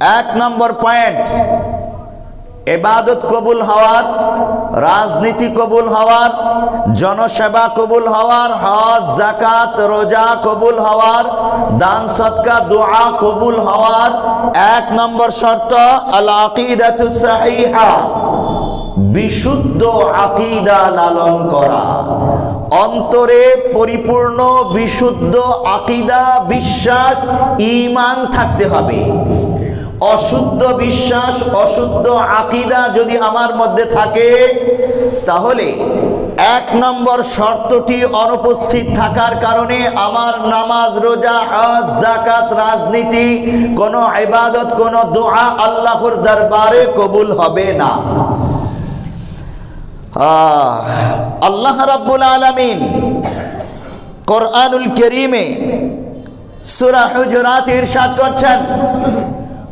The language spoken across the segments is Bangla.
এক নম্বর পয়েন্ট, ইবাদত কবুল হওয়ার, রাজনীতি কবুল হওয়ার, জনসেবা কবুল হওয়ার, হজ যাকাত রোজা কবুল হওয়ার, দান সদকা দোয়া কবুল হওয়ার এক নম্বর শর্ত আল আকিদাতুস সাহিহা, বিশুদ্ধ আকীদা লালন করা। অন্তরে পরিপূর্ণ বিশুদ্ধ আকীদা, বিশ্বাস, ঈমান থাকতে হবে। অশুদ্ধ বিশ্বাস, অশুদ্ধ আকীদা যদি আমার মধ্যে থাকে, তাহলে এক নম্বর শর্তটি অনুপস্থিত থাকার কারণে আমার নামাজ, রোজা, হজ, যাকাত, রাজনীতি, কোনো ইবাদত, কোনো দোয়া আল্লাহর দরবারে কবুল হবে না। আল্লাহ রাব্বুল আলামিন কোরআনুল কারীমে সূরা হুজুরাত ইরশাদ করছেন,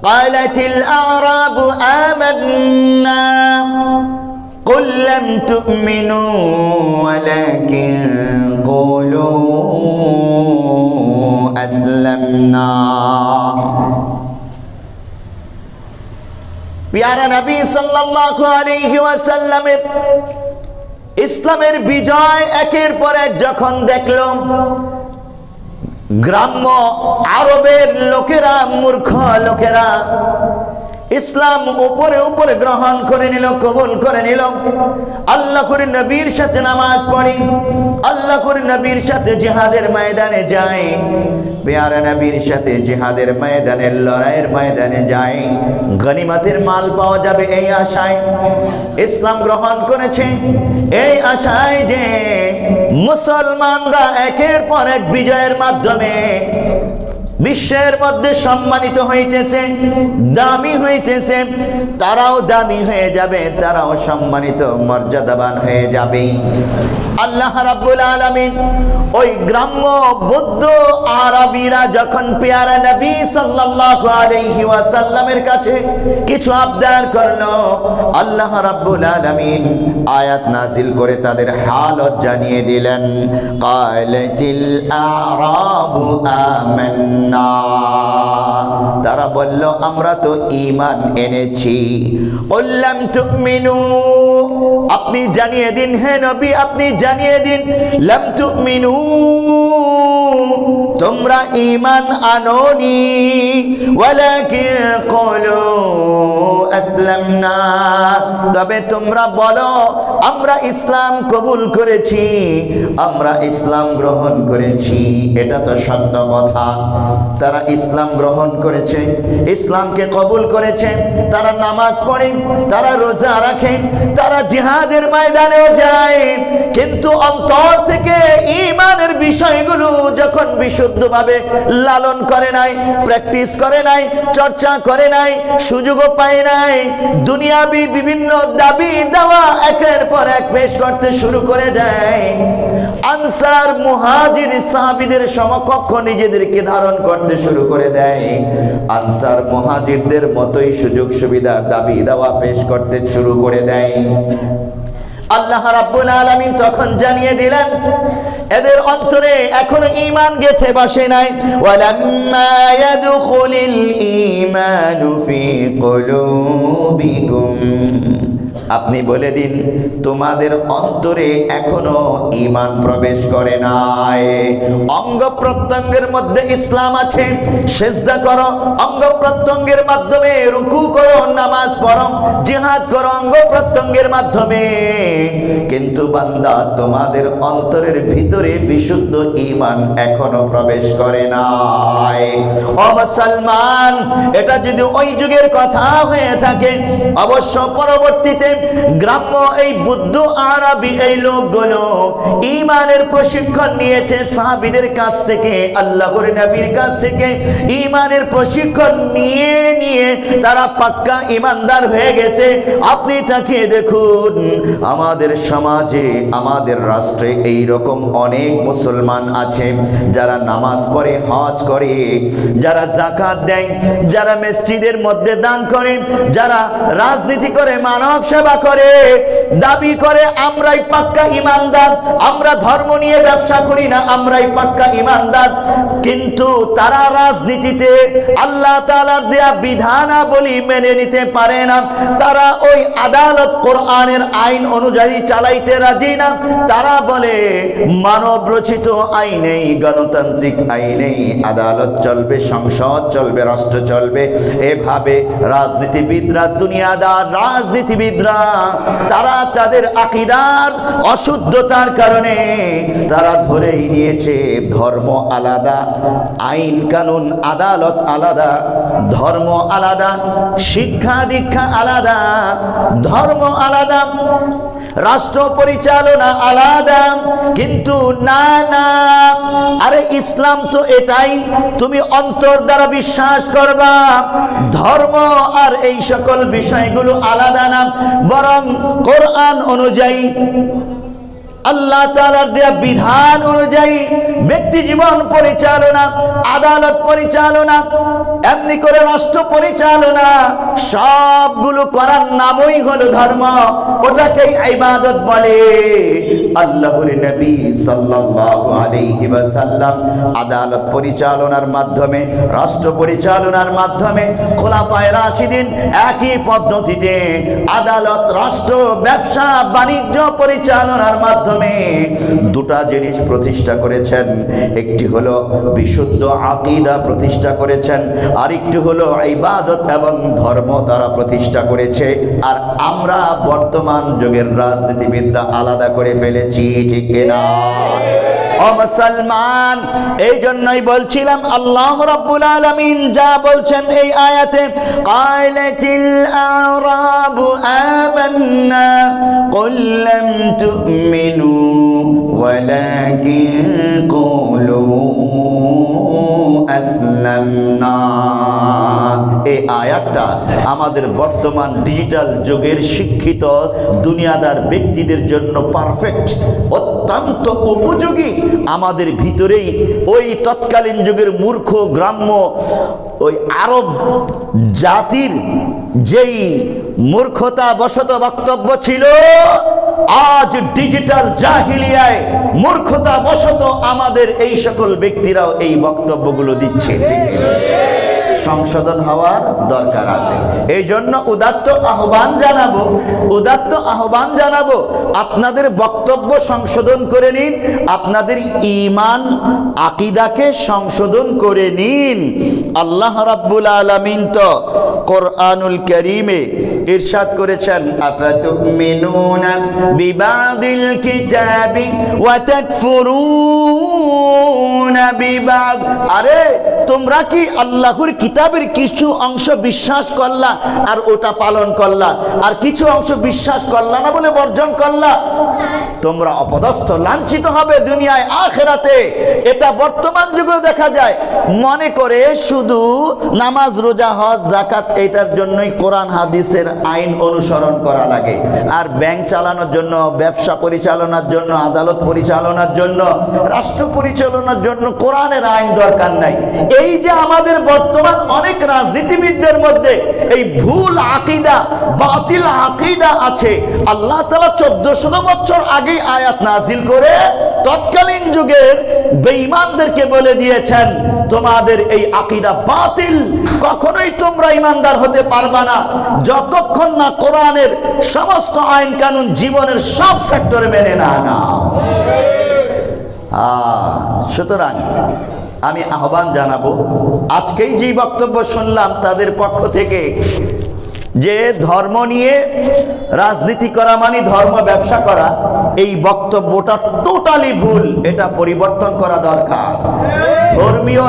ক্বালাতিল আ'রাবু আমান্না কুল লাম তু'মিনু ওয়ালাকিন কুলু আসলামনা। প্যারা নবী সাল্লাল্লাহু আলাইহি ওয়াসাল্লামের ইসলামের বিজয় একের পর এক যখন দেখল, গ্রাম্য আরবের লোকেরা, মূর্খ লোকেরা ইসলাম উপরে উপরে গ্রহণ করে নিল, কবুল করে নিল। আল্লাহর নবীর সাথে নামাজ পড়ি, আল্লাহর নবীর সাথে জিহাদের ময়দানে যায়, প্যারা নবীর সাথে জিহাদের ময়দানে, লড়াইয়ের ময়দানে যায়, গনিমতের মাল পাওয়া যাবে এই আশায় ইসলাম গ্রহণ করেছে। এই আশায় যে মুসলমানরা একের পর এক বিজয়ের মাধ্যমে বিশ্বের মধ্যে সম্মানিত হইতেছে, দামি হইতেছে, তারাও দামি হয়ে যাবে, তারাও সম্মানিত মর্যাদাবান হয়ে যাবে। আল্লাহ রাব্বুল আলামিন ওই গ্রাম্য বৌদ্ধ আরবীরা যখন পেয়ারা নবী সাল্লাল্লাহু আলাইহি ওয়াসাল্লামের কাছে কিছু আবদার করলো, আল্লাহ রাব্বুল আলামিন আয়াত নাজিল করে তাদের হালত জানিয়ে দিলেন। ক্বালাতিল আ'রাবু আমান্না, তারা বলল আমরা তো ঈমান এনেছি। কুল লাম তু'মিনু, আপনি জানিয়ে দিন হে নবী, আপনি জানিয়ে দিন, লাম তু'মিনু, তোমরা ঈমান আনোনি, ওয়ালাকিন কুলু আসলামনা, তবে তোমরা বলো আমরা ইসলাম কবুল করেছি, আমরা ইসলাম গ্রহণ করেছি। এটা তো সত্য কথা। তারা ইসলাম গ্রহণ করেছে, ইসলামকে কবুল করেছে, তারা নামাজ পড়ে, তারা রোজা রাখে, তারা জিহাদের ময়দানেও যায়, কিন্তু অন্তর থেকে ঈমানের বিষয়গুলো যখন বিশুদ্ধভাবে লালন করে নাই, প্র্যাকটিস করে নাই, চর্চা করে নাই, সুযোগও পায় নাই, দুনিয়াবি বিভিন্ন দাবি দাওয়া একের পর এক পেশ করতে শুরু করে দেয়, আনসার মুহাজির সাহাবীদের সমকক্ষ নিজেদেরকে ধারণ করতে শুরু করে দেয়, আনসার মুহাজিরদের মতোই সুযোগ সুবিধা দাবি দাওয়া পেশ করতে শুরু করে দেয়। আল্লাহ রাব্বুল আলামিন তখন জানিয়ে দিলেন এদের অন্তরে এখনো ঈমান গেঁথে বসে নাই। ওয়ালাম্মা ইয়াদখুলিল ঈমানু ফি কুলুবিকুম, আপনি বলে দিন তোমাদের অন্তরে এখনো ঈমান প্রবেশ করে নাই। অঙ্গ প্রত্যঙ্গের মধ্যে ইসলাম আছে, সিজদা করো, অঙ্গ প্রত্যঙ্গের মাধ্যমে রুকু করো, নামাজ পড়ো, জিহাদ করো অঙ্গ প্রত্যঙ্গের মাধ্যমে, কিন্তু বান্দা তোমাদের অন্তরের ভিতরে বিশুদ্ধ ঈমান এখনো প্রবেশ করে নাই। ও মুসলমান, এটা যদি ওই যুগের কথা হয়ে থাকে, অবশ্য পরবর্তীতে গ্রাম্য এই বৌদ্ধ আরবি এই লোকগুলো ঈমানের প্রশিক্ষণ নিয়েছে সাহাবীদের কাছ থেকে, আল্লাহর নবীর কাছ থেকে ঈমানের প্রশিক্ষণ নিয়ে তারা পাক্কা ঈমানদার হয়ে গেছে। আপনি তাকিয়ে দেখুন, আমাদের সমাজে, আমাদের রাষ্ট্রে এই রকম অনেক মুসলমান আছে যারা নামাজ পড়ে, হজ করে, যারা যাকাত দেয়, যারা মসজিদের মধ্যে দান করে, যারা রাজনীতি করে, মানব সেবা দাবা করে, দাবি করে আমরাই পাক্কা ঈমানদার, আমরা ধর্ম নিয়ে ব্যবসা করি না, আমরাই পাক্কা ঈমানদার। কিন্তু তারা রাজনীতিতে আল্লাহ তাআলার দেয়া বিধানাবলী মেনে নিতে পারে না। তারা ওই আদালত কোরআনের আইন অনুযায়ী চালাইতে রাজি না। তারা বলে মানব রচিত আইনেই, গণতান্ত্রিক আইনেই আদালত চলবে, সংসদ চলবে, রাষ্ট্র চলবে। এভাবে রাজনীতিবিদরা, দুনিয়াদার রাজনীতিবিদরা, তারা তাদের আকীদার অশুদ্ধতার কারণে তারা ধরেই নিয়েছে ধর্ম আলাদা, আইন কানুন আদালত আলাদা, ধর্ম আলাদা, শিক্ষা দীক্ষা আলাদা, ধর্ম আলাদা, রাষ্ট্র পরিচালনা আলাদা। কিন্তু না না, আরে ইসলাম তো এটাই, তুমি অন্তর দ্বারা বিশ্বাস করবা। ধর্ম আর এই সকল বিষয়গুলো আলাদা না, বরং কোরআন অনুযায়ী, আল্লাহ তাআলার দেয়া বিধান অনুযায়ী ব্যক্তি জীবন পরিচালনা, আদালত পরিচালনা, এমনি করে রাষ্ট্র পরিচালনা, সবগুলো করার নামই হলো ধর্ম। ওটাকেই ইবাদত বলে। আল্লাহর নবী সাল্লাল্লাহু আলাইহি ওয়াসাল্লাম আদালত পরিচালনার মাধ্যমে, রাষ্ট্র পরিচালনার মাধ্যমে, খোলাফায়ে রাশিদিন একই পদ্ধতিতে আদালত, রাষ্ট্র, ব্যবসা বাণিজ্য পরিচালনার মাধ্যমে দুটা জিনিস প্রতিষ্ঠা করেছেন। একটি হলো বিশুদ্ধ আকীদা প্রতিষ্ঠা করেছেন, আরেকটি হলো ইবাদত এবং ধর্ম তারা প্রতিষ্ঠা করেছে। আর আমরা বর্তমান যুগের রাজনীতিবিদরা আলাদা করে ফেলেছি, ঠিক কিনা? ও মুসলমান, এই জন্যই বলছিলাম আল্লাহ রাব্বুল আলামিন যা বলছেন এই আয়াতে, ক্বালাতিল আ'রাবু আমান্না কুল লাম তু'মিনু ওয়ালাকিন কুলু আসলামনা। এই আয়াতটা আমাদের বর্তমান ডিজিটাল যুগের শিক্ষিত দুনিয়াদার ব্যক্তিদের জন্য পারফেক্ট, অত্যন্ত উপযোগী। আমাদের ভিতরেই ওই তৎকালীন যুগের মূর্খ গ্রাম্য ওই আরব জাতির যেই মূর্খতা বশত বক্তব্য ছিল, আজ ডিজিটাল জাহিলিয়ায় মূর্খতা বশত আমাদের এই সকল ব্যক্তিরাও এই বক্তব্যগুলো দিচ্ছে। সংশোধন হওয়ার দরকার আছে। এই জন্য উদাত্ত আহ্বান জানাবো, আপনাদের বক্তব্য সংশোধন করে নিন, আপনাদের ঈমান আকীদাকে সংশোধন করে নিন। আল্লাহ রাব্বুল আলামিন তো কোরআনুল কারীমে ইরশাদ করেছেন, আফাতুমিনুনা বিবাদিল কিতাবি ওয়া তাকফুরুনা বিবাদ। আরে তোমরা কি আল্লাহর কিতাবের কিছু অংশ বিশ্বাস করলা আর ওটা পালন করলা, আর কিছু অংশ বিশ্বাস করলা না বলে বর্জন করলা? তোমরা অপদস্থ, লাঞ্ছিত হবে দুনিয়ায় আখিরাতে। এটা বর্তমান যুগেও দেখা যায়। মনে করে শুধু নামাজ, রোজা, হজ, যাকাত এটার জন্যই কোরআন হাদিসের আইন অনুসরণ করা লাগে, আর ব্যাংক চালানোর জন্য, ব্যবসা পরিচালনার জন্য, আদালত পরিচালনার জন্য, রাষ্ট্র পরিচালনার জন্য কোরআনের আইন দরকার নাই। এই যে আমাদের বর্তমান অনেক রাজনীতিবিদদের মধ্যে এই ভুল আকীদা, বাতিল আকীদা আছে, আল্লাহ তাআলা 1400 বছর আগে আয়াত নাজিল করে তৎকালীন যুগের বেঈমানদেরকে বলে দিয়েছেন, তোমাদের এই আকীদা বাতিল, কখনোই তোমরা ঈমানদার হতে পারবা না যতক্ষণ না কোরআনের সমস্ত আইন কানুন জীবনের সব সেক্টরে মেনে না নাও। সুতরাং আমি আহ্বান জানাবো, আজকেই যে বক্তব্য শুনলাম তাদের পক্ষ থেকে, যে ধর্ম নিয়ে রাজনীতি করা মানে ধর্ম ব্যবসা করা, এই বক্তব্যটা টোটালি ভুল। এটা পরিবর্তন করা দরকার। ধর্মীয়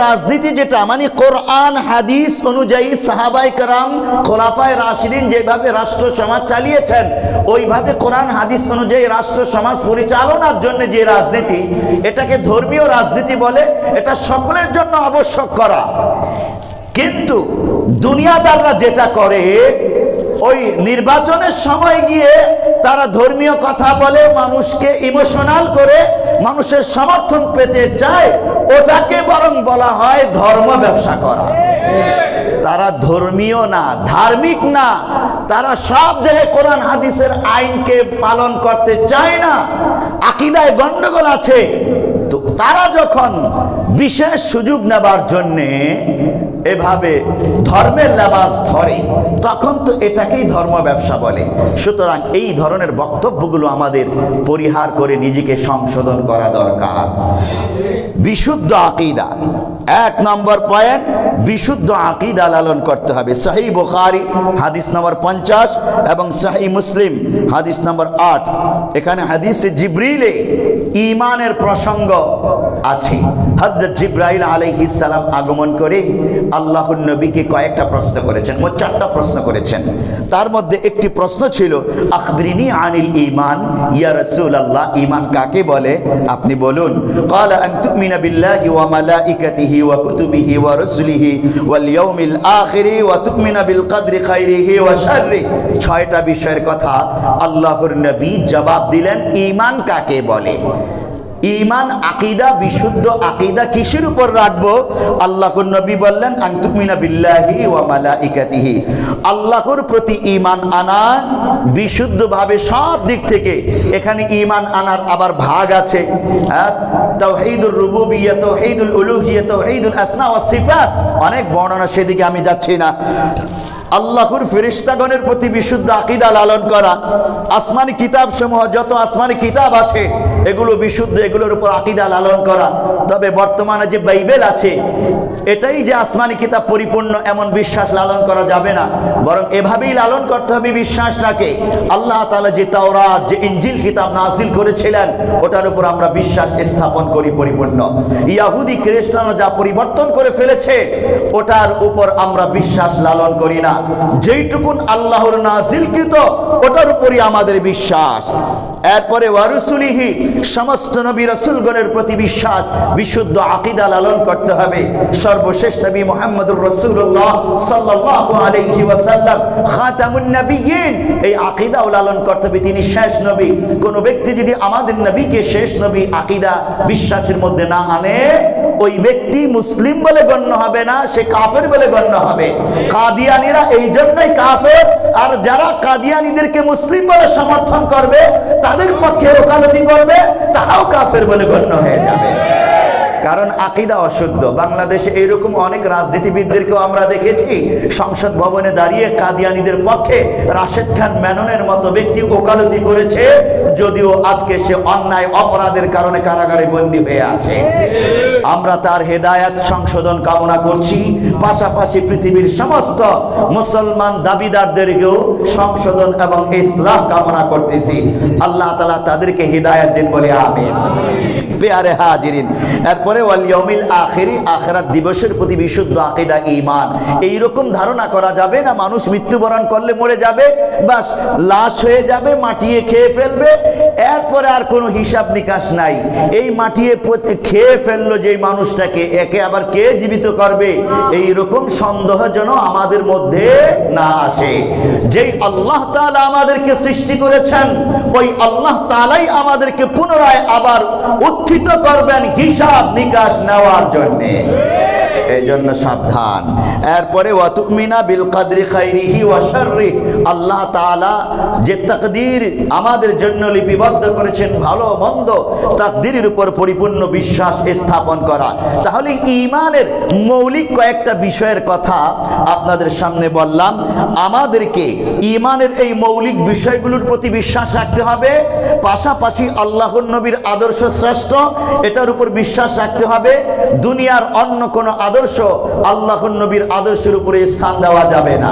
রাজনীতি যেটা মানে কোরআন হাদিস অনুযায়ী সাহাবায়ে কেরাম, খোলাফায়ে রাশিদিন যেভাবে রাষ্ট্র সমাজ চালিয়েছেন, ওইভাবে কোরআন হাদিস অনুযায়ী রাষ্ট্র সমাজ পরিচালনার জন্য যে রাজনীতি, এটাকে ধর্মীয় রাজনীতি বলে। এটা সকলের জন্য আবশ্যক করা। কিন্তু দুনিয়াদাররা যেটা করে, ওই নির্বাচনের সময় গিয়ে তারা ধর্মীয় কথা বলে, মানুষকে ইমোশনাল করে মানুষের সমর্থন পেতে চায়, ওটাকে বরং বলা হয় ধর্ম ব্যবসা করা। তারা ধর্মীয় না, ধার্মিক না, তারা সব জায়গায় কোরআন হাদিসের আইনকে পালন করতে চায় না, আকীদায় গন্ডগোল আছে। তো তারা যখন বিশেষ সুযোগ নেবার জন্যে এভাবে ধর্মের লেবাস ধরে, তখন তো এটাকেই ধর্ম ব্যবসা বলে। সুতরাং এই ধরনের বক্তব্যগুলো আমাদের পরিহার করে নিজেকে সংশোধন করা দরকার। বিশুদ্ধ আকীদা, 1 নম্বর পয়েন্ট, বিশুদ্ধ আকীদা লালন করতে হবে। সহিহ বুখারী হাদিস নম্বর 50 এবং সহিহ মুসলিম হাদিস নম্বর 8, এখানে হাদিসে জিবরিলে ঈমানের প্রসঙ্গ আছে। হযরত জিবরাইল আলাইহিস সালাম আগমন করে আল্লাহর নবীকে কয়েকটা প্রশ্ন করেছেন, মোট 4টা প্রশ্ন করেছেন। তার মধ্যে একটি প্রশ্ন ছিল আখবিরিনি আনিল ঈমান ইয়া রাসূলুল্লাহ, ঈমান কাকে বলে আপনি বলুন। ক্বালা আন তুমিনা বিল্লাহি ওয়া মালাইকাতিহি ওয়া কুতুবিহি ওয়া রুসুলিহি ওয়াল ইয়াউমিল আখিরি ওয়া তুমিনা বিল কদরি খাইরিহি ওয়া শাররিহি। 6টা বিষয়ের কথা আল্লাহর নবী জবাব দিলেন ঈমান কাকে বলে। ঈমান আকীদা, বিশুদ্ধ আকীদা কিসের উপর রাখবো? আল্লাহর নবী বললেন আন তুমিনা বিল্লাহি ওয়া মালাইকাতিহি, আল্লাহর প্রতি ঈমান আনা বিশুদ্ধভাবে সব দিক থেকে। এখানে ঈমান আনার আবার ভাগ আছে, তাওহীদুর রুবুবিয়্যা, তাওহীদুল উলুহিয়্যা, তাওহীদুল আসমা ওয়াস সিফাত, অনেক বর্ণনা, সেদিকে আমি যাচ্ছি না। আল্লাহর ফেরেশতাগণের প্রতি বিশুদ্ধ আকীদা লালন করা, আসমানি কিতাব সমূহ, যত আসমানি কিতাব আছে এগুলো বিশুদ্ধ, এগুলোর উপর আকীদা লালন করা। তবে বর্তমানে যে বাইবেল আছে এটাই যে আসমানি কিতাব পরিপূর্ণ এমন বিশ্বাস লালন করা যাবে না, বরং এভাবেই লালন করতে হবে বিশ্বাসটাকে। আল্লাহ তাআলা যে তাওরাত, যে ইনজিল কিতাব নাযিল করেছিলেন ওটার উপর আমরা বিশ্বাস স্থাপন করি পরিপূর্ণ। ইহুদি খ্রিস্টানরা যা পরিবর্তন করে ফেলেছে ওটার উপর আমরা বিশ্বাস লালন করি না। যেইটুকুন আল্লাহর নাযিলকৃত ওটার উপরই আমাদের বিশ্বাস। এরপরে ওয়ারুসুলিহি, সমস্ত নবী রাসূলগণের প্রতি বিশ্বাস, বিশুদ্ধ আকীদা লালন করতে হবে। সর্বশেষ নবী মুহাম্মদুর রাসূলুল্লাহ সাল্লাল্লাহু আলাইহি ওয়াসাল্লাম খাতামুন নবিয়্যিন, এই আকীদাও লালন করতে হবে, তিনি শেষ নবী। কোন ব্যক্তি যদি আমাদের নবীকে শেষ নবী আকীদা বিশ্বাসের মধ্যে না আনে, ওই ব্যক্তি মুসলিম বলে গণ্য হবে না, সে কাফের বলে গণ্য হবে। কাদিয়ানীরা এই জন্যই কাফের, আর যারা কাদিয়ানীদেরকে মুসলিম বলে সমর্থন করবে, তাদের পক্ষে ওকালতি করবে, তারাও কাফের বলে গণ্য হয়ে যাবে, কারণ আকীদা অশুদ্ধ। বাংলাদেশে এইরকম অনেক রাজনীতিবিদদেরকেও আমরা দেখেছি সংসদ ভবনে দাঁড়িয়ে কাদিয়ানীদের পক্ষে রাশেদ খান মেননের মতো ব্যক্তি ওকালতি করেছে, যদিও আজকে সে অন্যায় অপরাধের কারণে কারাগারে বন্দী হয়ে আছে। আমরা তার হেদায়েত সংশোধন কামনা করছি, পাশাপাশি পৃথিবীর সমস্ত মুসলমান দাবিদারদেরকেও সংশোধন এবং ইসলাহ কামনা করতেছি। আল্লাহ তাআলা তাদেরকে হেদায়েত দিন বলে আমিন। প্রিয় হাজিরিন, এরপরে ওয়াল ইয়াউমিল আখিরি, আখিরাত দিবসের প্রতি বিশুদ্ধ আকীদা, ঈমান। এই রকম ধারণা করা যাবে না মানুষ মৃত্যুবরণ করলে মরে যাবে, বাস লাশ হয়ে যাবে, মাটিয়ে খেয়ে ফেলবে, এরপরে আর কোনো হিসাব নিকাশ নাই। এই মাটিয়ে খেয়ে ফেললো যে মানুষটাকে, একে আবার কে জীবিত করবে, এই রকম সন্দেহ যেন আমাদের মধ্যে না আসে। যেই আল্লাহ তাআলা আমাদেরকে সৃষ্টি করেছেন, ওই আল্লাহ তাআলাই আমাদেরকে পুনরায় আবার উত্থিত করবেন হিসাব নিকাশ নেওয়ার জন্য। এই জন্য সাবধান। এরপরে ওয়া তুমিনা বিল কদরি খাইরিহি ওয়া শাররিহি, আল্লাহ তাআলা যে তাকদীর আমাদের জন্য লিপিবদ্ধ করেছেন, ভালো মন্দ তাকদীরের উপর পরিপূর্ণ বিশ্বাস স্থাপন করা। তাহলে ঈমানের মৌলিক কয়েকটা বিষয়ের কথা আপনাদের সামনে বললাম। আমাদেরকে ঈমানের এই মৌলিক বিষয়গুলোর প্রতি বিশ্বাস রাখতে হবে, পাশাপাশি আল্লাহর নবীর আদর্শ শ্রেষ্ঠ, এটার উপর বিশ্বাস রাখতে হবে। দুনিয়ার অন্য কোনো আদর্শ আল্লাহর নবীর আদর্শের উপরে স্থান দেওয়া যাবে না।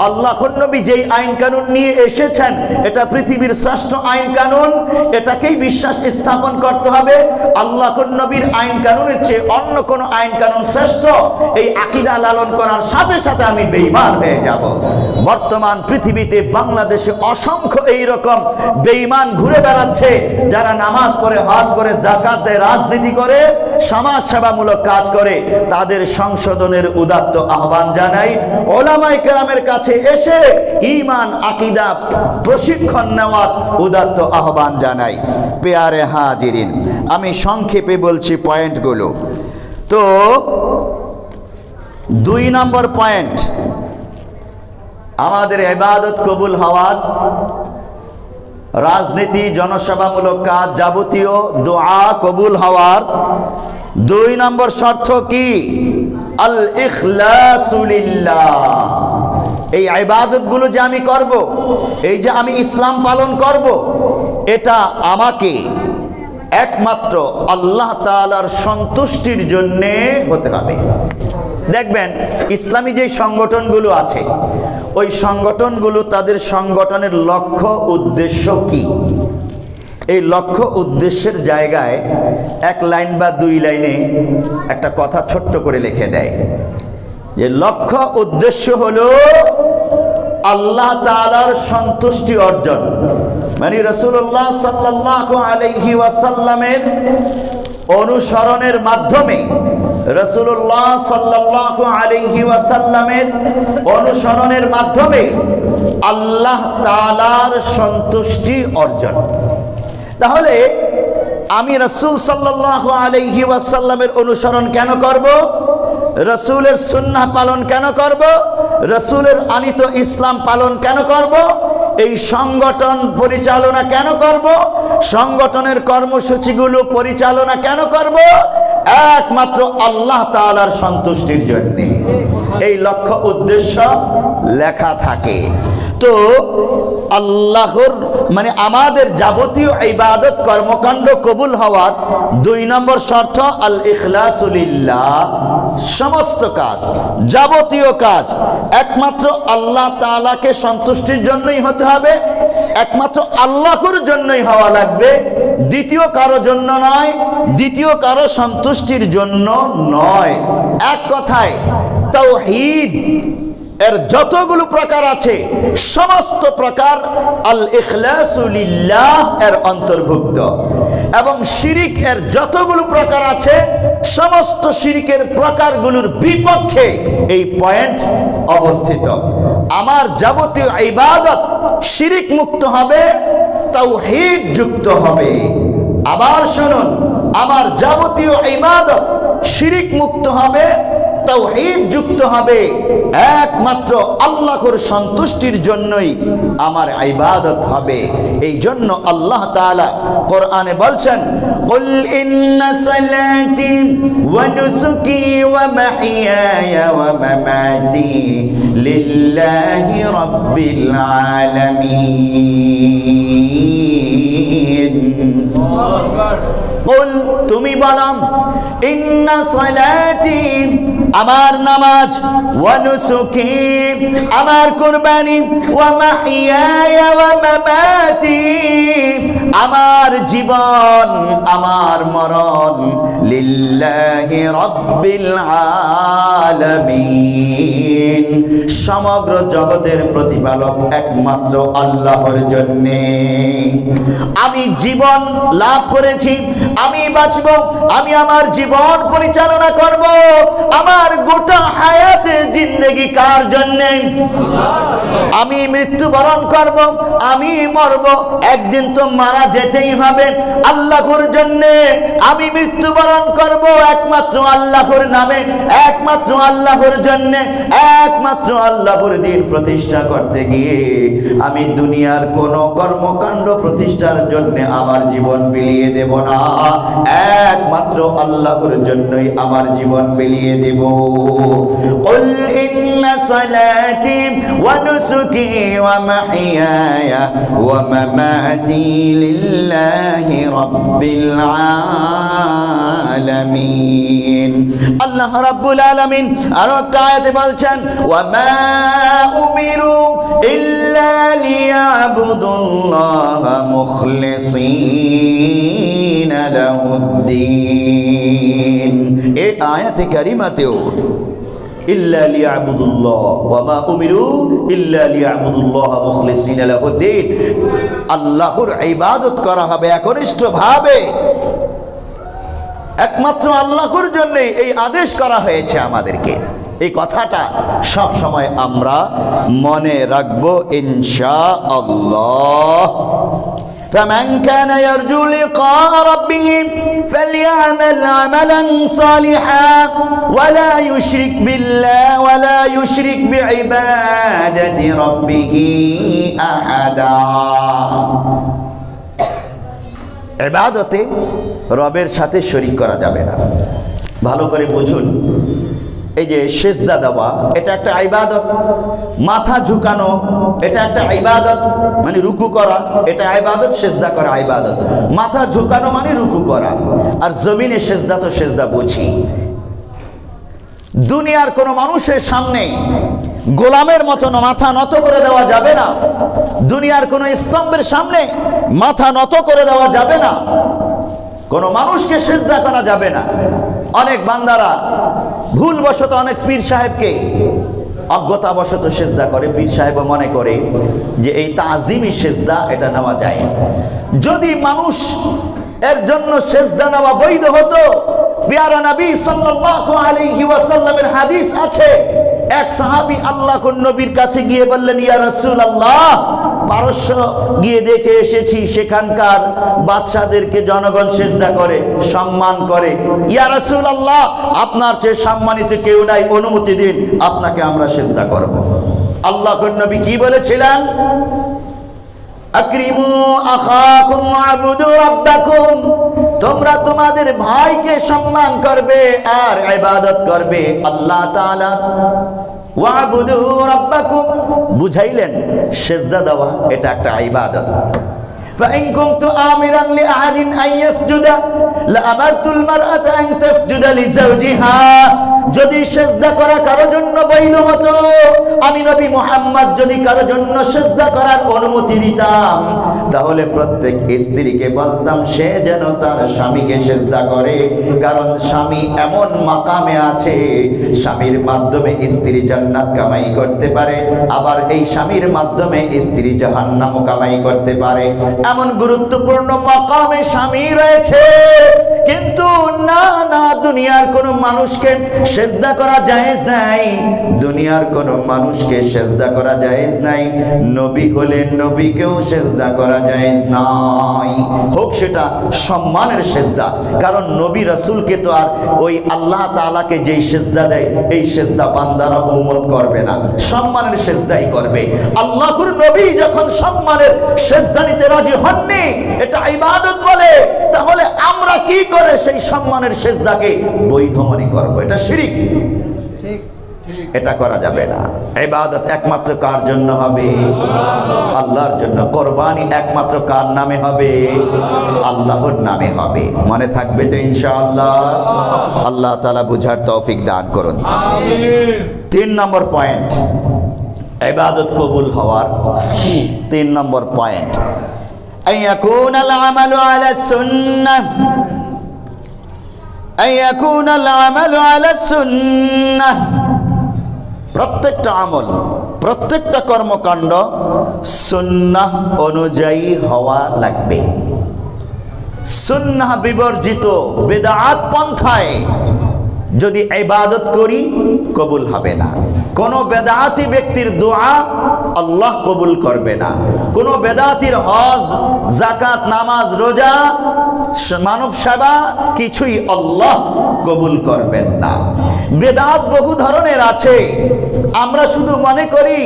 আল্লাহর নবী যেই আইন কানুন নিয়ে এসেছেন এটা পৃথিবীর শ্রেষ্ঠ আইন কানুন, এটাকেই বিশ্বাস স্থাপন করতে হবে। আল্লাহর নবীর আইন কানুনের চেয়ে অন্য কোনো আইন কানুন শ্রেষ্ঠ, এই আকীদা লালন করার সাথে সাথে আমি বেঈমান হয়ে যাব। বর্তমান পৃথিবীতে বাংলাদেশে অসংখ্য এইরকম বেঈমান ঘুরে বেড়াচ্ছে, যারা নামাজ পড়ে, হজ করে, যাকাত দেয়, রাজনীতি করে, সমাজ সেবামূলক কাজ করে। তাদের সংশোধনের উদাত্ত আহ্বান জানাই। ওলামায়ে কেরামের কাছে এসে ঈমান আকীদা প্রশিক্ষণ নেওয়ার উদাত্ত আহ্বান জানাই। প্রিয় হাজিরিন, আমি সংক্ষেপে বলছি পয়েন্টগুলো। তো দুই নম্বর পয়েন্ট, আমাদের ইবাদত কবুল হওয়ার, রাজনীতি, জনসভামূলক কাজ, যাবতীয় দোয়া কবুল হওয়ার দুই নম্বর শর্ত কি? আল ইখলাসু লিল্লাহ। এই ইবাদতগুলো যে আমি করব, এই যে আমি ইসলাম পালন করব, এটা আমাকে একমাত্র আল্লাহ তাআলার সন্তুষ্টির জন্য হতে হবে। দেখবেন ইসলামী যে সংগঠনগুলো আছে, ওই সংগঠনগুলো তাদের সংগঠনের লক্ষ্য উদ্দেশ্য কি? এই লক্ষ্য উদ্দেশ্যের জায়গায় এক লাইন বা দুই লাইনে একটা কথা ছোট্ট করে লিখে দেয় যে লক্ষ্য উদ্দেশ্য হলো আল্লাহ তাআলার সন্তুষ্টি অর্জন, মানে রাসূলুল্লাহ সাল্লাল্লাহু আলাইহি ওয়াসাল্লামের অনুসরণের মাধ্যমে, রাসূলুল্লাহ সাল্লাল্লাহু আলাইহি ওয়াসাল্লামের অনুসরণের মাধ্যমে আল্লাহ তাআলার সন্তুষ্টি অর্জন। তাহলে আমি রাসূল সাল্লাল্লাহু আলাইহি ওয়াসাল্লামের অনুসরণ কেন করব? রাসূলের সুন্নাহ পালন কেন করব? রাসূলের আনিত ইসলাম পালন কেন করব? এই সংগঠন পরিচালনা কেন করব? সংগঠনের কর্মসূচিগুলো পরিচালনা কেন করব? একমাত্র আল্লাহ তাআলার সন্তুষ্টির জন্য। এই লক্ষ্য উদ্দেশ্য লেখা থাকে। তো আল্লাহর মানে আমাদের যাবতীয় ইবাদত কর্মকাণ্ড কবুল হওয়ার দুই নম্বর শর্ত আল ইখলাসু লিল্লাহ। সমস্ত কাজ, যাবতীয় কাজ একমাত্র আল্লাহ তাআলাকে সন্তুষ্টির জন্যই হতে হবে, একমাত্র আল্লাহর জন্যই হওয়া লাগবে, দ্বিতীয় কারো জন্য নয়, দ্বিতীয় কারো সন্তুষ্টির জন্য নয়। এক কথায় তাওহীদ এর যতগুলো প্রকার আছে সমস্ত প্রকার আল ইখলাসু লিল্লাহ এর অন্তর্ভুক্ত, এবং শিরিক এর যতগুলো প্রকার আছে সমস্ত শিরিকের প্রকারগুলোর বিপক্ষে এই পয়েন্ট অবস্থিত। আমার যাবতীয় ইবাদত শিরিক মুক্ত হবে, তাওহীদ যুক্ত হবে। আবার শুনুন, আমার যাবতীয় ইবাদত শিরিক মুক্ত হবে, তাওহীদ যুক্ত হবে, একমাত্র আল্লাহর সন্তুষ্টির জন্যই আমার ইবাদত হবে। এই জন্য আল্লাহ তাআলা কোরআনে বলছেন, কুল ইন্না সালাতি ওয়া নুসুকি ওয়া মাহইয়ায়া ওয়া মামাতি লিল্লাহি রাব্বিল আলামিন। কুল, তুমি বলো, ইন্না সালাতি, আমার নামাজ, ওয়া নুসুকি, আমার কুরবানি, ওয়া মাহইয়ায়া ওয়া মামাতি, আমার জীবন, আমার মরণ, লিল্লাহি রাব্বিল আলামিন, সমগ্র জগতের প্রতিপালক একমাত্র আল্লাহর জন্য। আমি জীবন লাভ করেছি, আমি বাঁচব, আমি আমার জীবন পরিচালনা করব, আমার গোটা হায়াতে জিন্দেগি কার জন্য? আমি মৃত্যুবরণ করব, আমি মরব, একদিন তো মারা যেতেই হবে আল্লাহর জন্য। আমি মৃত্যুবরণ করব একমাত্র আল্লাহর নামে, একমাত্র আল্লাহর জন্য, একমাত্র আল্লাহর দিন প্রতিষ্ঠা করতে গিয়ে আমি দুনিয়ার কোন কর্মকাণ্ড প্রতিষ্ঠার জন্য আমার জীবন বিলিয়ে দেব না, একমাত্র আল্লাহর জন্যই আমার জীবন বিলিয়ে দেব। কুল ইন্না সালাতি ওয়া নুসুকি ওয়া মাহইয়ায়া ওয়া মামাতি লিল্লাহি রাব্বিল আলামিন। আল্লাহ রাব্বুল আলামিন আরো একটা আয়াতে বলছেন, ওয়া মা উমিরু ইল্লা লিয়াবুদুল্লাহা মুখলিসিনা লাহুদ্দিন। এই আয়াতে কারিমাতেও ইল্লা লিয়াবুদুল্লাহ ওয়া মা উমিরু ইল্লা লিয়াবুদুল্লাহা মুখলিসিনা লাহুদ্দিন, আল্লাহর ইবাদত করা হবে একনিষ্ঠভাবে, একমাত্র আল্লাহর জন্য এই আদেশ করা হয়েছে আমাদেরকে। এই কথাটা সব সময় আমরা মনে রাখবো ইনশাআল্লাহ। فمن كان يرجو لقاء ربه فليعمل عملا صالحا ولا يشرك بالله ولا يشرك بعبادة ربه أحدا। ইবাদতে রবের সাথে শরীক করা যাবে না। ভালো করে বুঝুন, এই যে সিজদা দেওয়া এটা একটা ইবাদত, মাথা ঝুঁকানো এটা একটা ইবাদত, মানে রুকু করা এটা ইবাদত, সিজদা করা ইবাদত। মাথা ঝুঁকানো মানে রুকু করা, আর জমিনে সিজদা তো সিজদা বুঝি। দুনিয়ার কোনো মানুষের সামনে গোলামের মতো মাথা নত করে দেওয়া যাবে না, দুনিয়ার কোনো স্তম্ভের সামনে মাথা নত করে দেওয়া যাবে না, কোনো মানুষকে সিজদা করা যাবে না। অনেক বান্দারা ভুলবশত অনেক পীর সাহেবকে অজ্ঞতাবশত সিজদা করে, পীর সাহেব মনে করে যে এই তাজিমি সিজদা এটা নেওয়া জায়েজ। যদি মানুষ এর জন্য সিজদা নেওয়া বৈধ হতো, প্যারা নবী সাল্লাল্লাহু আলাইহি ওয়াসাল্লামের হাদিস আছে, এক সাহাবী আল্লাহর নবীর কাছে গিয়ে বললেন, ইয়া রাসূলুল্লাহ, পারস্য গিয়ে দেখে এসেছি সেখানকার বাদশাদেরকে জনগণ সিজদা করে, সম্মান করে। ইয়া রাসূলুল্লাহ, আপনার চেয়ে সম্মানিত কেউ নাই, অনুমতি দিন, আপনাকে আমরা সিজদা করব। আল্লাহর নবী কি বলেছিলেন? আকরিমু আখাকুম ওয়াবুদু রাব্বাকুম, তোমরা তোমাদের ভাইকে সম্মান করবে আর ইবাদত করবে আল্লাহ তাআলা। ওয়াবুদু রাব্বাকুম বুঝাইলেন সিজদা দেওয়া এটা একটা ইবাদত। فإن كنت آمرا لأحد أن يسجد لأمرت المرأة أن تسجد لزوجها। যদি সিজদা করা কারো জন্য বৈধ হতো, আমি নবী মুহাম্মদ যদি কারো জন্য সিজদা করার অনুমতি দিতাম, তাহলে প্রত্যেক স্ত্রীকে বলতাম সে যেন তার স্বামীকে সিজদা করে, কারণ স্বামী এমন মাকামে আছে, স্বামীর মাধ্যমে স্ত্রী জান্নাত কামাই করতে পারে, আবার এই স্বামীর মাধ্যমে স্ত্রী জাহান্নাম কামাই করতে পারে। এমন গুরুত্বপূর্ণ মাকামে স্বামী রয়েছে। কিন্তু না না, দুনিয়ার কোন মানুষকে সিজদা করা জায়েজ নাই, দুনিয়ার কোন মানুষকে সিজদা করা জায়েজ নাই। নবী হলে নবীকেও সিজদা করা জায়েজ নাই, হোক সেটা সম্মানের সিজদা, কারণ নবী রাসূলকে তো আর ওই আল্লাহ তাআলাকে যেই সিজদা দেয় এই সিজদা বান্দারা উম্মত করবে না, সম্মানের সিজদাই করবে। আল্লাহর নবী যখন সম্মানের সিজদা নিতে রাজি হননি, এটা ইবাদত বলে, তাহলে আমরা কি করে সেই সম্মানের সিজদাকে বৈধ মনে করব? এটা শিরক, ঠিক, এটা করা যাবে না। ইবাদত একমাত্র কার জন্য হবে? আল্লাহর জন্য। কুরবানি একমাত্র কার নামে হবে? আল্লাহর নামে হবে। মনে থাকবে তো ইনশাআল্লাহ? আল্লাহ তাআলা বুঝার তৌফিক দান করুন, আমিন। 3 নম্বর পয়েন্ট, ইবাদত কবুল হওয়ার 3 নম্বর পয়েন্ট, আইয়াকুন আল আমালু আলা সুন্নাহ, আইয়াকুন আল আমালু আলা সুন্নাহ। প্রত্যেকটা আমল, প্রত্যেকটা কর্মকাণ্ড সুন্নাহ অনুযায়ী হওয়া লাগবে। সুন্নাহ বিবর্জিত বিদআত পন্থায় যদি ইবাদত করি কবুল হবে না। কোন বেদাতি ব্যক্তির দোয়া আল্লাহ কবুল করবে না, কোন বেদাতির হজ, যাকাত, নামাজ, রোজা, মানব সেবা কিছুই আল্লাহ কবুল করবেন না। বেদাত বহু ধরনের আছে। আমরা শুধু মনে করি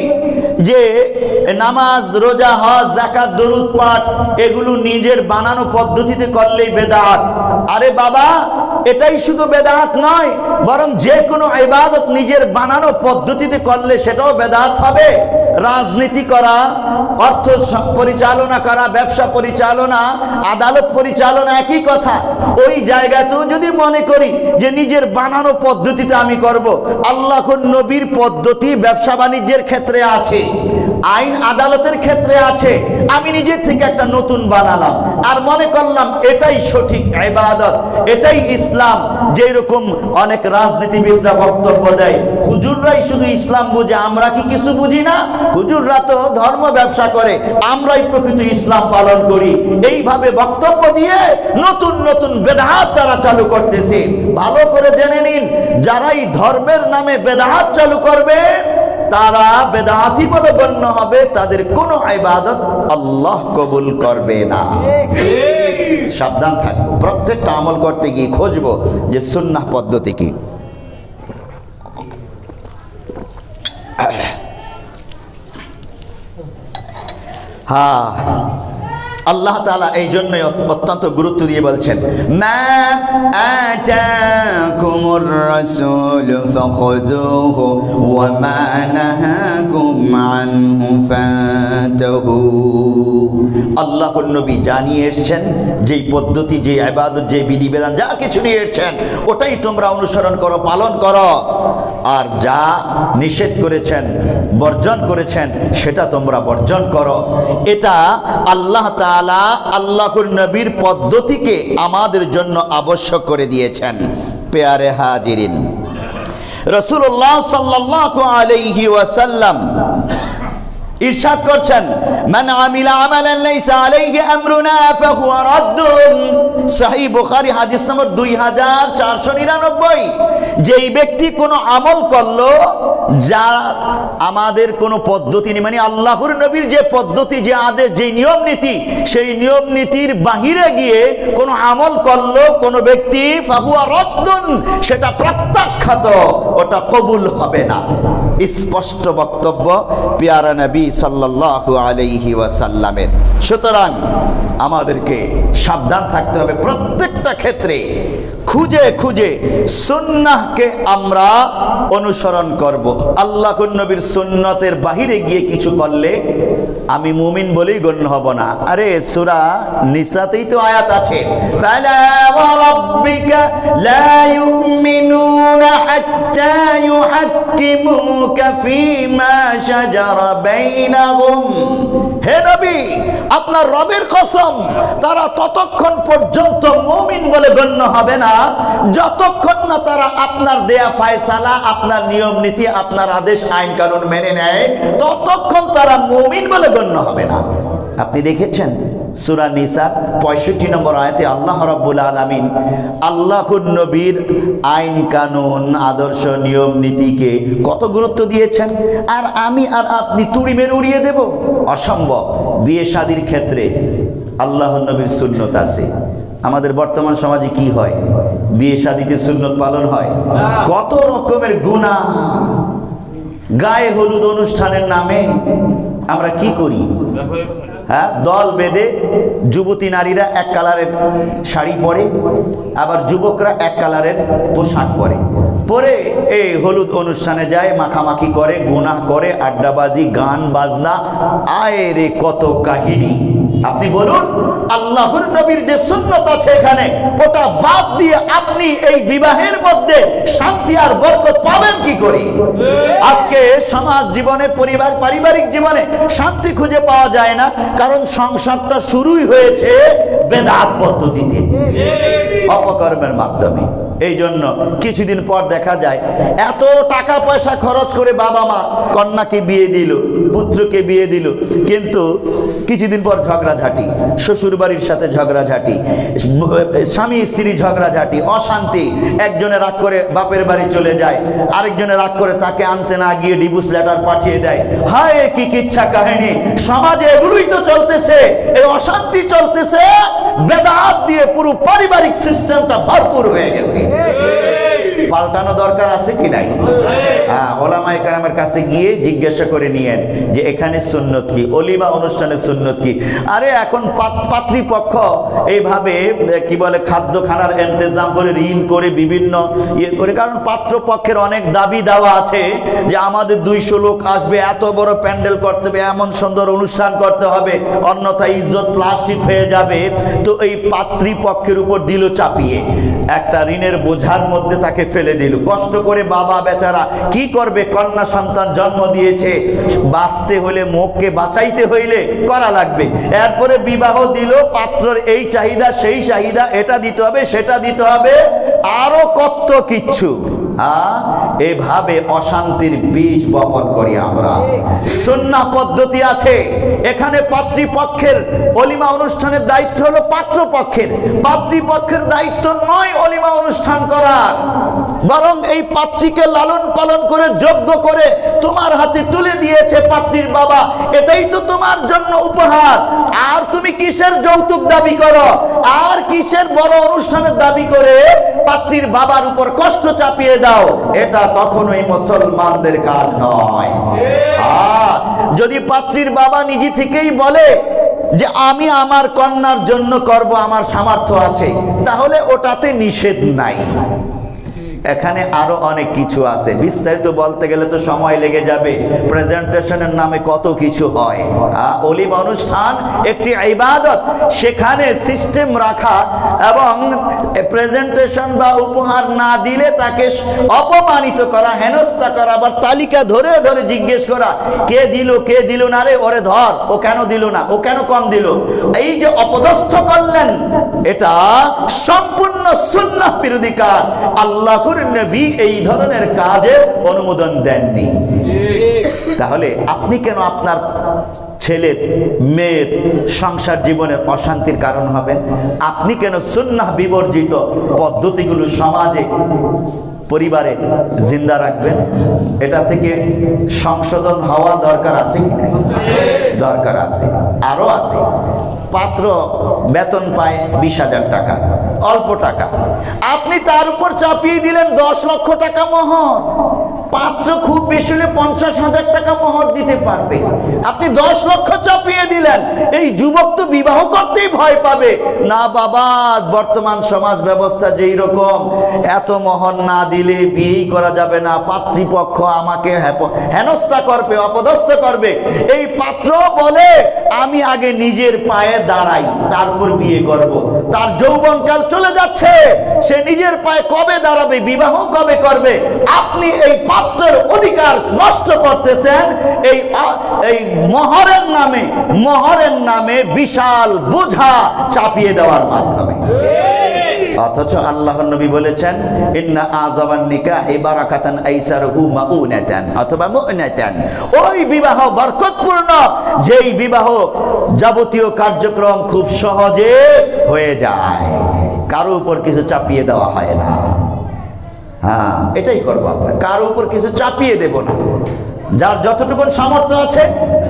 যে নামাজ, রোজা, হজ, যাকাত, দরুদ পাঠ এগুলো নিজের বানানো পদ্ধতিতে করলেই বেদাত। আরে বাবা, এটাই শুধু বেদাত নয়, বরং যে কোনো ইবাদত নিজের বানানো পদ্ধতিতে করলে সেটাও বেদাত হবে। রাজনীতি করা, অর্থ পরিচালনা করা, ব্যবসা পরিচালনা, আদালত পরিচালনা একই কথা। ওই জায়গাতেও যদি মনে করি যে নিজের বানানো পদ্ধতিতে আমি করব, আল্লাহর নবীর পদ্ধতি ব্যবসা বাণিজ্যের ক্ষেত্রে আছে, আইন আদালতের ক্ষেত্রে আছে, আমি নিজের থেকে একটা নতুন বানালাম আর মনে করলাম এটাই সঠিক ইবাদত, এটাই ইসলাম। যেই রকম অনেক রাজনীতিবিদরা বক্তব্য দেয় হুজুররাই শুধু ইসলাম বুঝে, আমরা কি কিছু বুঝি না? হুজুররা তো ধর্ম ব্যবসা করে, আমরাই প্রকৃত ইসলাম পালন করি। এইভাবে বক্তব্য দিয়ে নতুন নতুন বেদাত তারা চালু করতেছে। ভালো করে জেনে নিন, যারাই ধর্মের নামে বেদাত চালু করবে তারা বেদাতি বলে গণ্য হবে, তাদের কোনো ইবাদত আল্লাহ কবুল করবে না। সাবধান থাকবো, প্রত্যেকটা আমল করতে গিয়ে খুঁজবো যে সুন্নাহ পদ্ধতি কি। হ্যাঁ, আল্লাহ তাআলা এই জন্যই অত্যন্ত গুরুত্ব দিয়ে বলছেন, মা আতাকুমুর রাসূল ফাখুযুহু ওয়া মা নাহাকুম আনহু ফাতাহু। আল্লাহর নবী জানিয়ে এসেছেন যেই পদ্ধতি, যে ইবাদত, যে বিধিবিধান, যা কিছু নিয়ে এসেছেন ওটাই তোমরা অনুসরণ করো, পালন করো, আর যা নিষেধ করেছেন, বর্জন করেছেন সেটা তোমরা বর্জন করো। এটা আল্লাহ তাআলা আল্লাহর নবীর পদ্ধতিকে আমাদের জন্য আবশ্যক করে দিয়েছেন। পেয়ারে হাজিরিন, রাসূলুল্লাহ সাল্লাল্লাহু আলাইহি ওয়াসাল্লাম ইরশাদ করছেন, মান আমিলা আমালান লাইসা আলাইহি আমরুনা ফাহুয়া রাদ্দুন। সহিহ বুখারী হাদিস নম্বর 2499। যেই ব্যক্তি কোনো আমল করলো যা আমাদের কোনো পদ্ধতি নেই, মানে আল্লাহর নবীর যে পদ্ধতি, যে আদেশ, যে নিয়ম নীতি, সেই নিয়ম নীতির বাহিরে গিয়ে কোনো আমল করলো কোনো ব্যক্তি, ফাহুয়া রাদ্দুন, সেটা প্রত্যাখ্যাত, ওটা কবুল হবে না। স্পষ্ট বক্তব্য পেয়ারা নবী সাল্লাল্লাহু আলাইহি ওয়াসাল্লামের। সুতরাং আমাদেরকে সাবধান থাকতে হবে, প্রত্যেকটা ক্ষেত্রে খুঁজে খুঁজে সুন্নাহকে আমরা অনুসরণ করব। আল্লাহর নবীর সুন্নতের বাহিরে গিয়ে কিছু করলে আমি মুমিন বলেই গণ্য হব না। আরে সূরা নিসাতেই তো আয়াত আছে, ফালা ওয়া রাব্বিকা লা ইউমিনুনা হাত্তা ইউহাক্কিমুকা ফীমা শাজারা বাইনাহুম। হে নবী, আপনার রবের কসম, তারা ততক্ষণ পর্যন্ত মুমিন বলে গণ্য হবে না যতক্ষণ না তারা আপনার দেয়া ফয়সালা, আপনার নিয়ম নীতি, আপনার আদেশ আইন কানুন মেনে নেয়, ততক্ষণ তারা মুমিন বলে গণ্য হবে না। আপনি দেখেছেন সূরা নিসা 65 নম্বর আয়াতে আল্লাহ রাব্বুল আলামিন আল্লাহর নবীর আইন কানুন, আদর্শ, নিয়ম নীতিকে কত গুরুত্ব দিয়েছেন। আর আমি আর আপনি তুড়ি মেরে উড়িয়ে দেব? অসম্ভব। বিয়ে শাদীর ক্ষেত্রে আল্লাহর নবীর সুন্নত আছে। আমাদের বর্তমান সমাজে কি হয়? বিয়ে শাদীতে সুন্নত পালন হয়, কত রকমের গুনাহ। গায়ে হলুদ অনুষ্ঠানের নামে আমরা কি করি? হ্যাঁ, দল বেঁধে যুবতী নারীরা এক কালারের শাড়ি পরে, আবার যুবকরা এক কালারের পোশাক পরে, পরে এই হলুদ অনুষ্ঠানে যায়, মাখামাখি করে, গুনাহ করে, আড্ডাবাজি, গান বাজনা, আয় রে কত কাহিনী। আপনি বলুন, আল্লাহর নবীর যে সুন্নত আছে এখানে, ওটা বাদ দিয়ে আপনি এই বিবাহের মধ্যে শান্তি আর বরকত পাবেন কি করে? আজকে সমাজ জীবনে, পরিবার, পারিবারিক জীবনে শান্তি খুঁজে পাওয়া যায় না, কারণ সংসারটা শুরুই হয়েছে বেদাত পদ্ধতিতে, অপকর্মের মাধ্যমে। এই জন্য কিছুদিন পর দেখা যায় এত টাকা পয়সা খরচ করে বাবা মা কন্যাকে বিয়ে দিল, পুত্রকে বিয়ে দিল, কিন্তু কিছুদিন পর ঝগড়াঝাটি, শ্বশুর বাড়ির সাথে ঝগড়াঝাটি, স্বামী স্ত্রী ঝগড়াঝাটি, অশান্তি। একজনে রাগ করে বাপের বাড়ি চলে যায়, আরেকজনে রাগ করে তাকে আনতে না গিয়ে ডিভোর্স লেটার পাঠিয়ে দেয়। হায় কি কিচ্ছা কাহিনী! সমাজে এগুলোই তো চলতেছে, এই অশান্তি চলতেছে, বেদাত দিয়ে পুরো পারিবারিক সিস্টেমটা ভরপুর হয়ে গেছে। পাল্টানো দরকার আছে কি নাই? হ্যাঁ, ওলামায়ে কেরামের কাছে গিয়ে জিজ্ঞাসা করে নিয়েন যে এখানে সুন্নত কি, অলিমা অনুষ্ঠানের সুন্নত কি। আরে এখন পাত্রীপক্ষ এইভাবে কি বলে খাদ্য খানার ইন্তজাম করে, ঋণ করে, বিভিন্ন ইয়ে করে, কারণ পাত্রপক্ষের অনেক দাবি দেওয়া আছে যে আমাদের 200 লোক আসবে, এত বড় প্যান্ডেল করতে হবে, এমন সুন্দর অনুষ্ঠান করতে হবে, অন্যথায় ইজ্জত প্লাস্টিক হয়ে যাবে। তো এই পাত্রীপক্ষের উপর দিল চাপিয়ে, একটা ঋণের বোঝার মধ্যে তাকে ফেলে দিল। কষ্ট করে বাবা বেচারা কি করবে? কন্যা সন্তান জন্ম দিয়েছে, বাঁচতে হলে, মুখকে বাঁচাইতে হইলে করা লাগবে। এরপরে বিবাহ দিল, পাত্রর এই চাহিদা, সেই চাহিদা, এটা দিতে হবে, সেটা দিতে হবে, আরো কত কিচ্ছু। এভাবে অশান্তির বীজ বপন করি আমরা। সুন্নাহ পদ্ধতি আছে এখানে। পাত্রীপক্ষের অলিমা অনুষ্ঠানের দায়িত্ব হলো পাত্রপক্ষের, পাত্রীপক্ষের দায়িত্ব নয় অলিমা অনুষ্ঠান করার। বরং এই পাত্রীকে লালন পালন করে যোগ্য করে তোমার হাতে তুলে দিয়েছে পাত্রীর বাবা, এটাই তো তোমার জন্য উপহার। আর তুমি কিসের যৌতুক দাবি করো, আর কিসের বড় অনুষ্ঠানের দাবি করে পাত্রীর বাবার উপর কষ্ট চাপিয়ে দাও? এটা কখনোই মুসলমানদের কাজ নয়। যদি পাত্রীর বাবা নিজে থেকেই বলে যে আমি আমার কন্যার জন্য করব, আমার সামর্থ্য আছে, তাহলে ওটাতে নিষেধ নাই। এখানে আরো অনেক কিছু আছে, বিস্তারিত বলতে গেলে তো সময় লেগে যাবে। প্রেজেন্টেশনের নামে কত কিছু হয়। ওলিমা অনুষ্ঠান একটি ইবাদত, সেখানে সিস্টেম রাখা এবং প্রেজেন্টেশন বা উপহার না দিলে তাকে অপমানিত করা, হেনস্থা করা, আবার তালিকা ধরে ধরে জিজ্ঞেস করা কে দিল কে দিল না, রে ওরে ধর, ও কেন দিল না, ও কেন কম দিল, এই যে অপদস্থ করলেন, এটা সম্পূর্ণ সুন্নাহ বিরোধী কাজ। আল্লাহ নবী এই ধরনের কাজে অনুমোদন দেননি। তাহলে আপনি কেন আপনার ছেলের মেয়ের সংসার জীবনের অশান্তির কারণ হবেন? আপনি কেন সুন্নাহ বিবর্জিত পদ্ধতিগুলো সমাজে পরিবারে জিন্দা রাখবেন? এটা থেকে সংশোধন হওয়া দরকার আছে কি না? দরকার আছে, আরো আছে। পাত্র বেতন পায় 20,000 টাকা, অল্প টাকা, আপনি তার উপর চাপিয়ে দিলেন 10 লক্ষ টাকা মোহর। পাত্র খুব বেশি হলে 50,000 টাকা মোহর দিতে পারবে, আপনি 10 লক্ষ চাপিয়ে দিলেন। এই যুবক তো বিবাহ করতেই ভয় পাবে। না বাবা, বর্তমান সমাজ ব্যবস্থা যেই রকম, এত মোহর না দিলে বিয়েই করা যাবে না, পাত্রীপক্ষ আমাকে হেনস্থা করবে, অপদস্থ করবে। এই পাত্র বলে আমি আগে নিজের পায়ে দাঁড়াই, তারপর বিয়ে করব। তার যৌবনকাল চলে যাচ্ছে, সে নিজের পায়ে কবে দাঁড়াবে, বিবাহ কবে করবে? আপনি এই পাত্রের অধিকার নষ্ট করতেছেন এই মোহরের নামে বিশাল বোঝা চাপিয়ে দেওয়ার মাধ্যমে। অথচ আল্লাহর নবী বলেছেন ইন্না আযাবান নিকাহি বারাকাতান আইসারহু মাউনাতান অথবা মুনাতান, ওই বিবাহ বরকতপূর্ণ যেই বিবাহ যাবতীয় কার্যক্রম খুব সহজে হয়ে যায়, কারো উপর কিছু চাপিয়ে দেওয়া হয় না। হ্যাঁ, এটাই করবো আমরা, কারো উপর কিছু চাপিয়ে দেব না। যার যতটুকুন সামর্থ্য আছে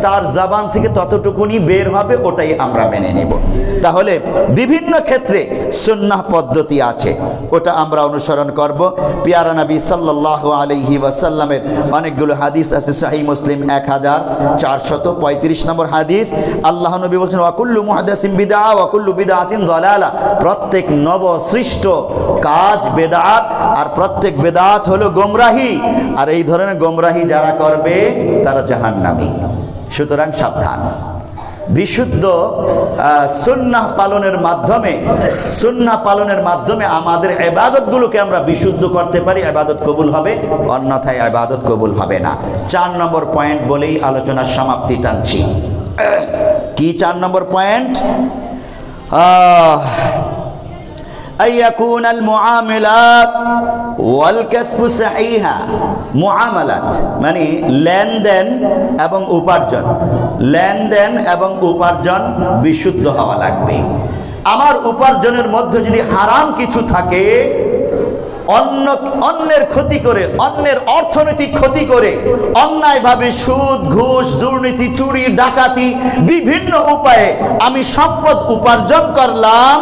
তার জবান থেকে ততটুকুনি বের হবে, ওটাই আমরা মেনে নেব। তাহলে বিভিন্ন ক্ষেত্রে সুন্নাহ পদ্ধতি আছে, ওটা আমরা অনুসরণ করব। পিয়ারা নবী সাল্লাল্লাহু আলাইহি ওয়াসাল্লামের অনেকগুলো হাদিস আছে, সহিহ মুসলিম 1435 নম্বর হাদিস। আল্লাহ নবী বলেছেন ওয়া কুল্লু মুহদাসিন বিদআ ওয়া কুল্লু বিদআতিন দালালা, প্রত্যেক নবসৃষ্ট কাজ বেদাত, আর প্রত্যেক বেদাত হলো গোমরাহি, আর এই ধরনের গোমরাহি যারা করবে তারা জাহান্নামী। সুতরাং সাবধান। বিশুদ্ধ সুন্নাহ পালনের মাধ্যমে আমাদের ইবাদতগুলোকে আমরা বিশুদ্ধ করতে পারি, ইবাদত কবুল হবে, অন্যথায় ইবাদত কবুল হবে না। 4 নম্বর পয়েন্ট বলেই আলোচনার সমাপ্তি টানছি। কি 4 নম্বর পয়েন্ট? আইয়াকুনাল মুআমালাত ওয়াল কাসবু সাহিহা। মুআমালাত মানে লেনদেন এবং উপার্জন, লেনদেন এবং উপার্জন বিশুদ্ধ হওয়া লাগবে। আমার উপার্জনের মধ্যে যদি হারাম কিছু থাকে, অন্যের ক্ষতি করে, অন্যের অর্থনৈতিক ক্ষতি করে, অন্যায়ভাবে সুদ ঘুষ দুর্নীতি চুরি ডাকাতি বিভিন্ন উপায়ে আমি সম্পদ উপার্জন করলাম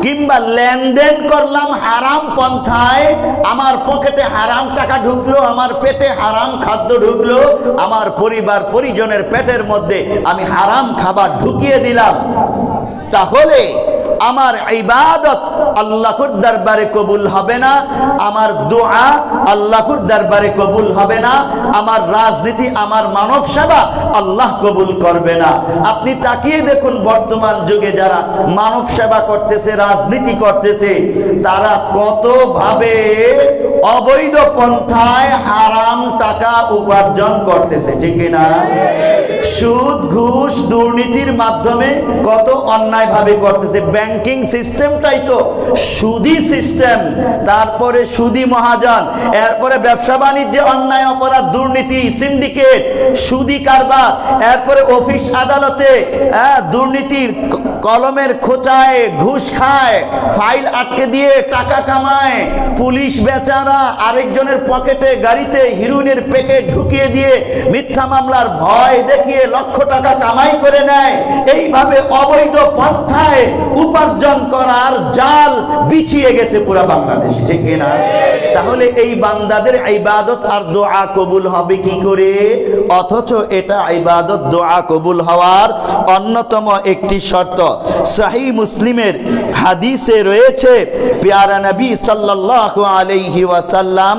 কিংবা লেনদেন করলাম হারাম পন্থায়, আমার পকেটে হারাম টাকা ঢুকলো, আমার পেটে হারাম খাদ্য ঢুকলো, আমার পরিবার পরিজনের পেটের মধ্যে আমি হারাম খাবার ঢুকিয়ে দিলাম, তাহলে আমার ইবাদত আল্লাহর দরবারে কবুল হবে না, আমার দোয়া আল্লাহর দরবারে কবুল হবে না, আমার রাজনীতি আমার মানব সেবা আল্লাহ কবুল করবে না। আপনি তাকিয়ে দেখুন বর্তমান যুগে যারা মানব সেবা করতেছে, রাজনীতি করতেছে, তারা কতভাবে অবৈধ পন্থায় হারাম টাকা উপার্জন করতেছে, ঠিক কিনা? সুদ ঘুষ দুর্নীতির মাধ্যমে কত অন্যায় ভাবে করতেছে। ব্যাংকিং সিস্টেমটাই তো সুদী সিস্টেম, তারপরে সুদী মহাজন, এরপরে ব্যবসা বাণিজ্যে অন্যায় অপরাধ দুর্নীতি সিন্ডিকেট সুদী কারবার, এরপরে অফিস আদালতে দুর্নীতির কলমের খোঁচায় ঘুষ খায়, ফাইল আটকে দিয়ে টাকা কামায়, পুলিশ বেচারা আরেকজনের পকেটে গাড়িতে হিরোইনের প্যাকেট ঢুকিয়ে দিয়ে মিথ্যা মামলার ভয় দেখিয়ে লক্ষ টাকা কামাই করে নেয়। এইভাবে অবৈধ পন্থায় উপার্জন করার জাল বিছিয়ে গেছে পুরো বাংলাদেশে, ঠিক কিনা? তাহলে এই বান্দাদের ইবাদত আর দোয়া কবুল হবে কি করে? অথচ এটা ইবাদত দোয়া কবুল হওয়ার অন্যতম একটি শর্ত। সহিহ মুসলিমের হাদিসে রয়েছে, প্যারা নবী সাল্লাল্লাহু আলাইহি ওয়াসাল্লাম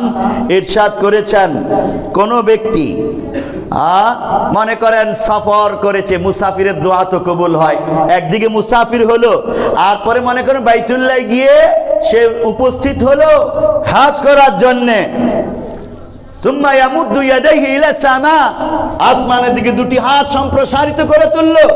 ইরশাদ করেছেন, কোন ব্যক্তি মনে করেন সফর করেছে, মুসাফিরের দোয়া তো কবুল হয়, একদিকে মুসাফির হলো, আর পরে মনে করেন বাইতুল্লাহ গিয়ে সে উপস্থিত হলো হজ করার জন্যে, সুম্মা ইয়ামুদ্দু ইয়াদাইহি ইলা সামা, আসমানের দিকে দুটি হাত সম্প্রসারিত করে তুললো,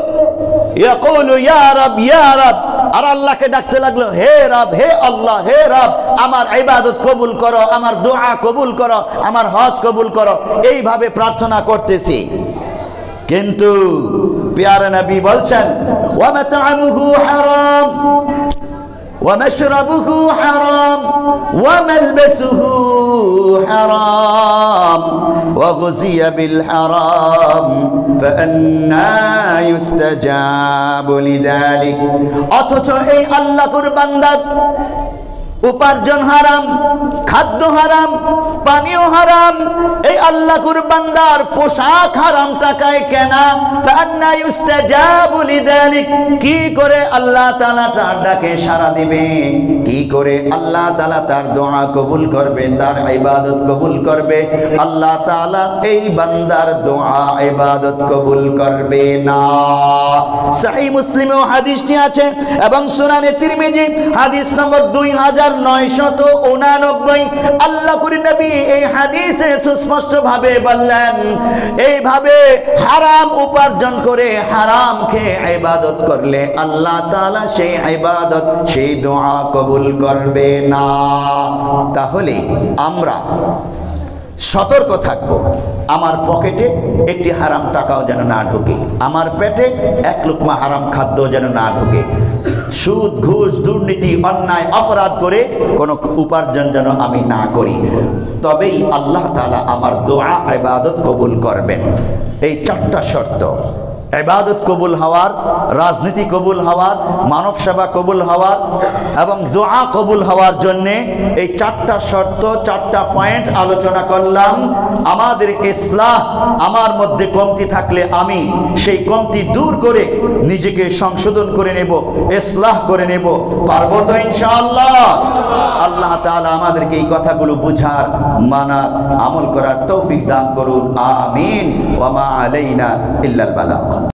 ইয়াকুলু ইয়া রাব ইয়া রাব, আর আল্লাহকে ডাকতে লাগলো, হে রব, হে আল্লাহ, হে রব, আমার ইবাদত কবুল করো, আমার দোয়া কবুল করো, আমার হজ কবুল করো, এইভাবে প্রার্থনা করতেছি। কিন্তু প্যারা নবী বলছেন, ওয়া মাতআমুহু হারাম ওয়া মাশরাবুহু হারাম ওয়া মালবাসুহু হারাম ওয়া গুযিয়া বিল হারাম ফাআন্না ইউস্তাজাবু লিযালিক। অথচ এই আল্লাহর বান্দা উপার্জন হারাম, খাদ্য হারাম, পানীয় হারাম, এই আল্লাহর বান্দার পোশাক হারাম টাকায় কেনা, ফাআন্না ইউস্তাজাবু লিযালিক, কি করে আল্লাহ তাআলা তার ডাকে সাড়া দিবে? কি করে আল্লাহ তাআলা তার দোয়া কবুল করবে, তার ইবাদত কবুল করবে? আল্লাহ তাআলা এই বান্দার দোয়া ইবাদত কবুল করবে না। সহিহ মুসলিমেও হাদিসটি আছে এবং সুনানে তিরমিজি হাদিস নম্বর 2989। আল্লাহর নবী এই হাদিসে সুস্পষ্ট ভাবে বললেন, এইভাবে হারাম উপার্জন করে হারাম খেয়ে ইবাদত করলে আল্লাহ তাআলা সেই ইবাদত, সেই দোয়া কবুল করবে না। তাহলে আমরা সতর্ক থাকব, আমার পকেটে একটি হারাম টাকাও যেন না ঢোকে, আমার পেটে এক লুকমা হারাম খাদ্য যেন না ঢোকে, সুদ ঘুষ দুর্নীতি অন্যায় অপরাধ করে কোনো উপার্জন যেন আমি না করি, তবেই আল্লাহ তাআলা আমার দোয়া ইবাদত কবুল করবেন। এই চারটা শর্ত, ইবাদত কবুল হওয়ার, রাজনীতি কবুল হওয়ার, মানব সেবা কবুল হওয়ার এবং দোয়া কবুল হওয়ার জন্যে এই চারটা শর্ত, চারটা পয়েন্ট আলোচনা করলাম। আমাদের ইসলাহ, আমার মধ্যে কমতি থাকলে আমি সেই কমতি দূর করে নিজেকে সংশোধন করে নেব, ইসলাহ করে নেব, পারবো তো ইনশাআল্লাহ? আল্লাহ তাআলা আমাদেরকে এই কথাগুলো বুঝার, মানার, আমল করার তৌফিক দান করুন, আমিন। ওয়া মা আলাইনা ইল্লাল বালাগ।